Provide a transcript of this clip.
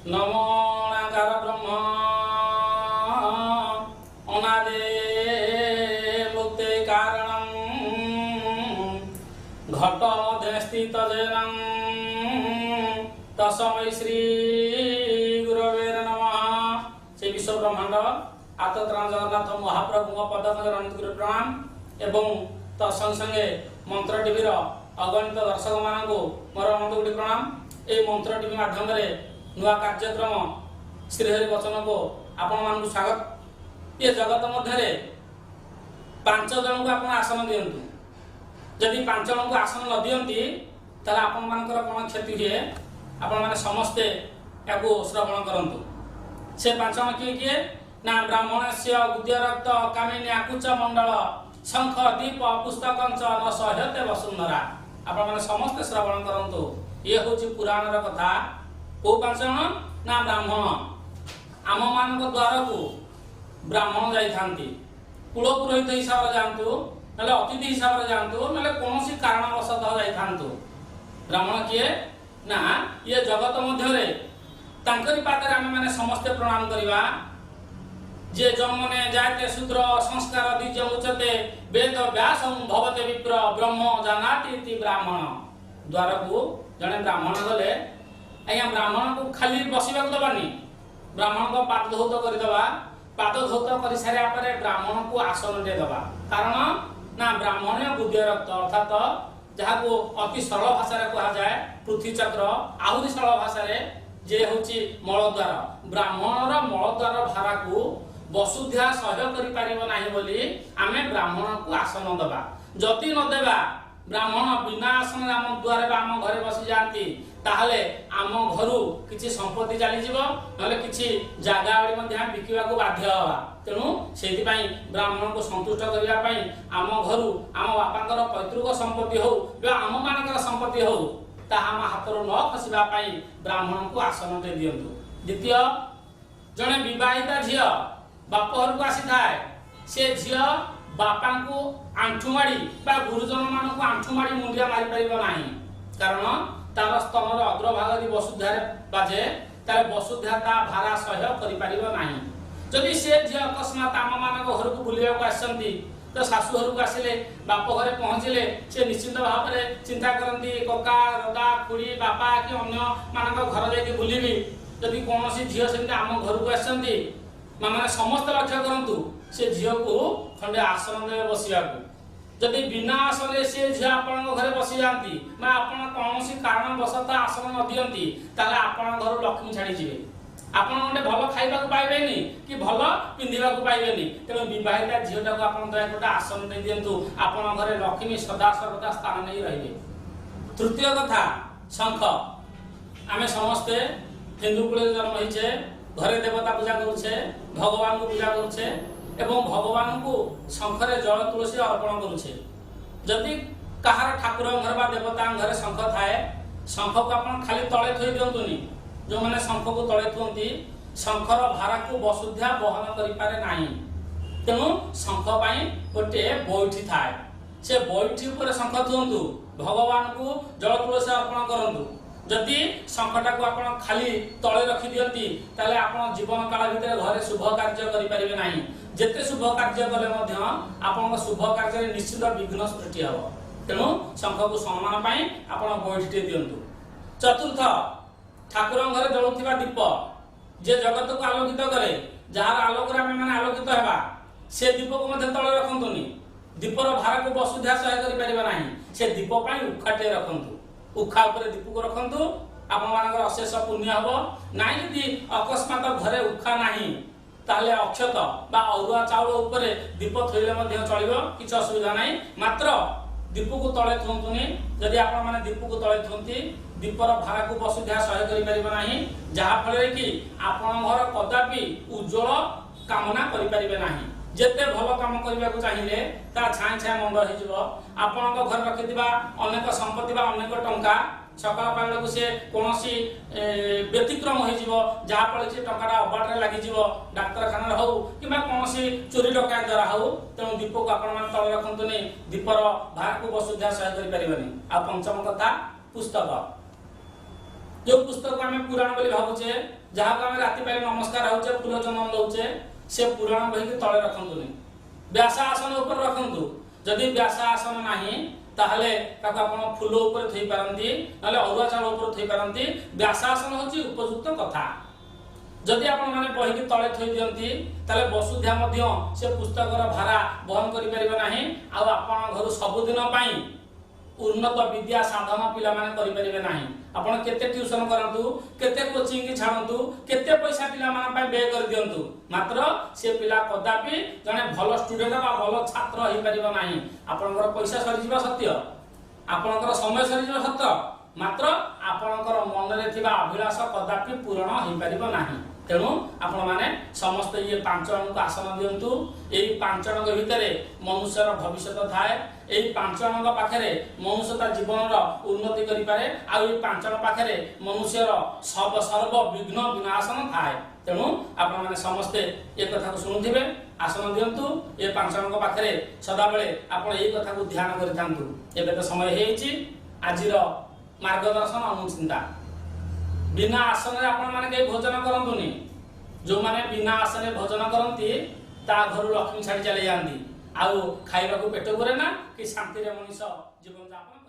नमोऽकार ब्रह्म अनादे मुक्ते कारणं घट स्थित जैनं तस्मै श्री गुरवे नमः। से विश्व ब्रह्मांड आतत्राण जगन्नाथ महाप्रभु पदकरण प्रणाम एवं तत्संग संगे मंत्र टीवी अगणित दर्शक मान मोर अनंत प्रणाम। ए मंत्र टीवी माध्यम नुआ कार्यक्रम श्रीहरि वचन को आपण मान स्वागत। ये जगत मध्य 5 जन को आप आसन दिंतु। जदि 5 जन को आसन न दियंती ताला आपण मानकर कोन क्षति हुए आपण माने समस्ते याको श्रवण करंतु। से 5 जन किए ना ब्राह्मणस्य उद्यरक्त कामिनी आकुच मंडल शंख दीप पुस्तकंच न सहयते वसुंधरा। आपण माने समस्ते श्रवण करंतु। ये होची पुराण र कथा। को 5 जन ना ब्राह्मण आम मान द्वार को ब्राह्मण जाई थांती। कुल पुरोहित हिसाब रे जानतु नले अतिथि हिसाब रे जानतु नले कोनोसी कारणवशतः जाई थांतु। ब्राह्मण किए ना ये जगत मध्य रे तांकरी पादरे आमे माने समस्ते प्रणाम करिवा। जे जमने जाते शूद्र संस्कार द्विज उच्यते वेद व्यासं भवते विप्र ब्रह्म जानाति इति ब्राह्मण। द्वार को जने ब्राह्मण गले आया ब्राह्मण को खाली बसिबा दबानी। ब्राह्मण को पाद धौत कर दबा। पाद धौत कर सारे परे ब्राह्मण को आसन दे दबा। कारण ना ब्राह्मण बुद्धि रक्त अर्थात जहाँ को अति सरल भाषा रे कहा जाए पृथ्वी चक्र आहुरी सरल भाषा रे जे होची मलद्वार। ब्राह्मणर मलद्वार भारा को वसुधा सहयोग करि पारिबो नाही बोली आमे ब्राह्मण को आसन दबा। जति न देबा ब्राह्मण बिना आसन आम द्वारे आम घरे बसी जाती ताहले आम घरु किछि संपत्ति चली जीवो नले किछि जागा वाली मध्ये बिकिबा को बाध्य हवा। तेणु सेति पई ब्राह्मण को संतुष्ट करिया पई आम घरु आम बापांकर पैतृक संपत्ति हो बा आम मानकर संपत्ति हो ताहा आम हातरो न खसिबा पई ब्राह्मण को आसन दे दियंतु। द्वितीय जने विवाहिता झिया बाप घर को आसी थाए से झिया बापा को आंठू माड़ी बा गुरुजन मान को आंठू माड़ी मुंडिया मारी परिबो नाही। कारण तार स्तनर अग्रभाग यदि वसुधारे बाजे ताले वसुधा ता भारा सहयोग करि परिबो नाही। जदि से झिया अकस्मात आम मान घर को बुलिया को आसंती तो शाशु घर को आसिले बाप घरे पहुंचिले से निश्चित भाव में चिंता करंती कका दादा खुड़ी बापा कि अन्य मान घर जाके बुलिबी। जदि कोनोसी झिया सेंते आम घर को आसंती माने समस्त लक्ष्य करंतु से झिया को खंडे आसन दे बसिया को। जदि बिना आसन से झिया आपण घरे बसी जानती ना आपण कोनोसी कारण वशतः आसन न दियंती ताले आपण घर लक्ष्मी छाड़ी जिवे। आपण गंडे भलो खाइबा को पाइबेनी कि भलो पिंधिबा को पाइबेनी। तेनो विवाहिता झियोटा को आपण दया कोटा आसन दे दियंतु आपण घरे लक्ष्मी सदा सर्वदा स्थान नै रहिबे। तृतीय कथा शंख। आमे समस्ते हिंदू कुल जन्म होइछे घरे देवता पूजा करूछे भगवान को पूजा करूछे एवं भगवान को शंखरे जल तुलसी अर्पण करूछे। जदि कहार ठाकुर घर बा देवता घर शंख थाए शंख को आपण खाली तळे थई दियंतुनी। जो माने शंख को तळे थुंती शंखर भारा को वसुधा वहन करि पारे नाही। तेनु शंख पई गोटे बैठी थाए से बैठी ऊपर शंख थुंतु भगवान को जल तुलसी अर्पण करंतु। जदि शंखटा को आपण खाली तळे रखि दियंती ताले आपण जीवन काल भितर घरे शुभ कार्य करि परिबे नाही। जेते शुभ कार्य कले मध्य आपण शुभ कार्य रे निश्चित विघ्न सृष्टि हो। तेणु शंख को सम्मान पाई आपण बैठिटे दियंतु। चतुर्थ ठाकुर घरे जळुथिबा दीप जे जगत को आलोकित करे जार आलोक रे आमे माने आलोकित हेबा से दीप को मध्य तळे रखंतुनी। दीपर भार को वसुधा सहाय करि परिबे नाही। से दीप पाई उखाटे रखंतु। उखा ऊपर दीप को रखंतु आपण मानकर अशेष पुण्य हबो। नाइ यदि अकस्मात घरे उखा नाही ताले अक्षत बा अरुआ चाउल ऊपर दीप थैले मध्ये चलिबो किछ असुविधा नाही। मात्र दीप को तळे थुंतुनी। जदि आपण माने दीप को तळे थुंती दीपर भारा को वसुधा सहय करि परिबो नाही जहा फळे कि आपण घर कदापि उज्जवल कामना करि परिबे नाही। जेते भलो काम करबा को चाहिए ता छाई छाई मंड हो जिवो। आपण को घर रखिदिबा अनेक संपत्ति बा अनेक टंका सकाळ पाले को से कोनोसी व्यतिक्रम हो जिवो जहा फळे से टंकाटा अबाटरे लागि जिवो डाक्तरखाना हो किबा कोनोसी चोरी डकायत द्वारा हो। तेणु दीप को आपण मान तळे रखंतुनी दीपर भार को वसुधा सहय करि परिबनी। आ पंचम कथा पुस्तक। जो पुस्तक आम पुराण बोली भावुचे जहाँ को आम राति पारे नमस्कार होचे फूल चंदन दौचे से पुराण बही तले रखंतुनी व्यासासन ऊपर रखंतु जदि व्यासासन नाही ताहले ताको आपण फूल ऊपर थई पारंती नाले अरुआ चाउल ऊपर थई पारंती व्यासासन होची उपयुक्त कथा जदि आपण माने बही की तले थई दियंती ताले वसुध्या मध्य से पुस्तकर भारा वहन करि परिबा नाही आ आपण घर सब दिन पई उन्नत विद्या साधन पिला माने करि परिबे नाही आपण केते ट्यूशन करंतु केते कोचिंग की छाडंतु केते पैसा पिला मान पई बे कर दियंतु मात्र से पिला कदापि जने भलो स्टूडेंट बा भलो छात्र होई परिबो नाही आपनकर पैसा सरी जीवा सत्य आपनकर समय सरी जीवा सत्य मात्र आपनकर मन रे थिबा अभिलाष कदापि पूर्ण होई परिबो नाही तेणु आपण माने समस्त ये पांच जन को आसन दियंतु एई पांच जन भितर मनुष्यर भविष्य थाए एई पांच जन पाखरे मनुष्यता जीवन रो उन्नति करि पारे आ एई पांच जन पाखरे मनुष्यर सब सर्व विघ्न विनाशन थाए तेणु आपण माने समस्त ए कथा को सुनुथिबे आसन दियंतु ए पांच जन पाखरे सदा बेले आपण एई कथा को ध्यान करिथांतु एबे तो समय हेछि आजिर मार्गदर्शन अनुचिंता बिना आसन रे आपण माने के भोजन करंतुनी जो माने बिना आसन रे भोजन करंती ता घर लक्ष्मी छाड़ी चले जांदी आउ खाइबा को पेट भरे ना कि शांति रे मनुष्य जीवन यापन